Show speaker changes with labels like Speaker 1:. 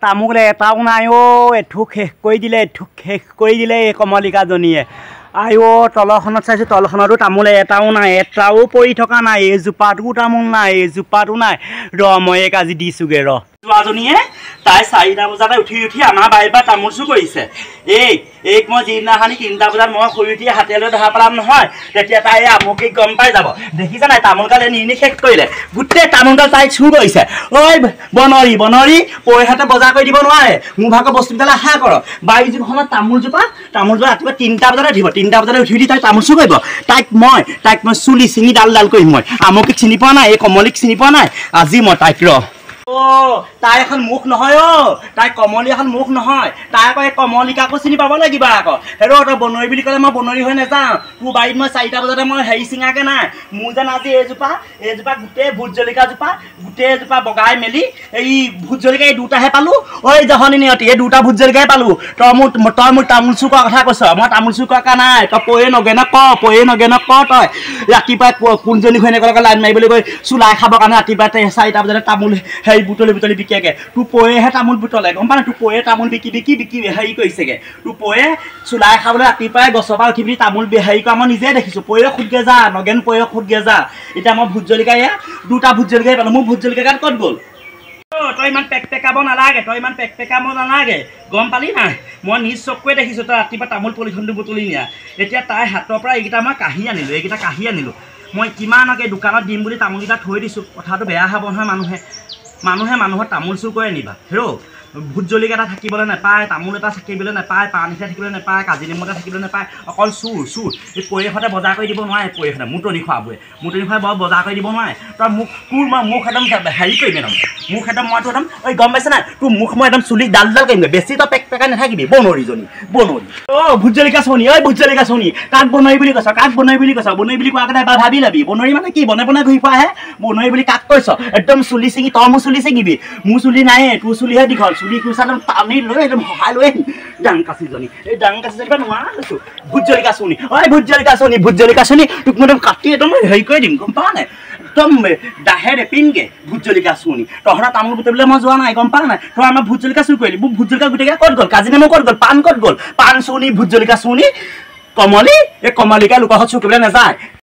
Speaker 1: তামোল এটাও নাই এঠুক শেষ কৰি দিলে এই কমলিকাজনীয়ে আইও তলখনত চাইছোঁ তলখনতো তামোল এটাও নাই এটাও পৰি থকা নাই এজোপাটো তামোল নাই এজোপাটো নাই মই এক আজি দিছোগে যোৱাজনীয়ে তাই 4টা বজাতে উঠি আমাৰ বাৰীৰ পৰা তামোল চুৰ কৰিছে এইক মই যিদিনাখনি 3টা বজাত মই শুই উঠি হাতে লৈ ধৰা পেলাম নহয় তেতিয়া তাই আমুকি গম পাই যাব দেখিছা নাই তামোলগাল নি শেষ কৰিলে গোটেই তামোলগাল তাই চুৰ কৰিছে ঐ বনৰী পইহাতে বজাৰ কৰি দিব নোৱাৰে মোৰ ভাগৰ বস্তুকেইটা আশা কৰ বাৰী যিখনত তামোলজোপা ৰাতিপুৱা 3টা বজাতে উঠিব 3টা বজাতে উঠি তাই তামোল চুৰ কৰিব তাইক মই চুলি চিঙি ডাল কৰিম মই আমুকিক চিনি পোৱা নাই এই কমলিক চিনি পোৱা নাই আজি মই তাইক তাই এখন মুখ নহয় তাই কমলি এখন মুখ নহয় তাই আকৌ এই কমলিকাকো চিনি পাব লাগিব আকৌ হেৰ' তই বনৰী বুলি ক'লে মই বনৰী হৈ নাযাওঁ তোৰ বাৰীত মই 4টা বজাতে মই হেৰি চিঙাকে নাই মোৰ যেন আজি এইজোপা গোটেই ভোট জলকীয়াজোপা গোটেইজোপা বগাই মেলি এই ভোট জলকীয়া এই 2টাহে পালোঁ ঐ জহনী নিয়তি এই 2টা ভোট জলকীয়াই পালোঁ তই মোৰ তামোল চুৰ কৰা কথা কৈছ মই তামোল চুৰ কৰা নাই তই পয়ে নগেন ক তই ৰাতিপুৱাই কোনজনী ঘৈণীয়েকৰ লগত লাইন মাৰিবলৈ গৈ চুলাই খাবৰ কাৰণে ৰাতিপুৱা 4টা বজাতে তামোল হেৰি বুটলি বিকেগে তোৰ পয়েহে তামোল বুটলে গম পা নাই তোৰ পয়ে তামোল বিকি হেৰি কৰিছেগে তোৰ পয়ে চুলাই খাবলৈ ৰাতিপুৱাই গছৰ পৰা উঠি পিনি তামোল হেৰি কৰা মই নিজে দেখিছোঁ পয়ে খুদগে যা নগেন পয়ে খুদগে যা এতিয়া মই ভোট জলকীয়া 2টা ভোট জলকীয়াই পালোঁ মোৰ ভোট জলকীয়া ক'ত গ'ল তই ইমান পেকাব নালাগে গম পালি নাই মই নিজ চকুৱে দেখিছোঁ তই ৰাতিপুৱা তামোল পলিথিনটো বুটলি নিয়া এতিয়া তাই হাতৰ পৰা এইকেইটা মই কাঢ়ি আনিলোঁ মই কিমানকে দোকানত দিম বুলি তামোলকেইটা থৈ দিছোঁ কথাটো বেয়া হ'ব নহয় মানুহৰ তামোল চুৰ কৰি আনিবা হেৰ' ভোট জলকীয়া এটা থাকিবলৈ নাপায় তামোল এটা থাকিবলৈ নাপায় পাণ এটা থাকিবলৈ নাপায় কাজি নেমু এটা থাকিবলৈ নাপায় অকল চুৰ এই পৰীক্ষতে বজাৰ কৰি দিব নোৱাৰে পৰীক্ষতে মুতনি খুৱাই বৰ বজাৰ কৰি দিব নোৱাৰে তই মোক একদম হেৰি কৰিবি একদম মোক একদম মইতো একদম গম পাইছে নাই তোৰ মুখ মই একদম চুলি ডাল কৰিমগৈ বেছি তই পেকাই নাথাকিবি বনৰী ভোট জলকীয়া চনি কাক বনৰী বুলি কৈছ বনৰী বুলি কোৱা কাৰণে এবাৰ ভাবি ল'বি বনৰী মানে কি বনাই ঘূৰি ফুৰাহে বনৰী বুলি কাক কৈছ একদম চুলি ছিঙি তই মোৰ চুলি ছিঙিবি মোৰ চুলি নাই তোৰ চুলিহে দীঘল চুলি কুচা একদম টানি লৈ একদম সহায় লৈ আহিম ডাংকাচিজনী পৰা নোৱাৰা হৈছোঁ ভোট জলকীয়া চনি তোক মই একদম কাটি একদম হেৰি কৰি দিম গম পাৱ নাই একদম দাহে ৰেপিমগে ভোট জলকীয়া চুনি তহঁতৰ তামোল বুটলিবলৈ মই যোৱা নাই গম পাৱ নাই তই আমাৰ ভোট জলকীয়া চুৰ কৰিলি মোক ভোট জলকীয়া গোটেইকেইটা ক'ত গ'ল কাজি নেমু ক'ত গ'ল পাণ ক'ত গ'ল পাণ চুনি ভোট জলকীয়া চুনি কমলি এই কমলিকাই লোকৰ ঘৰত চুৰ কৰিবলৈ নাযায়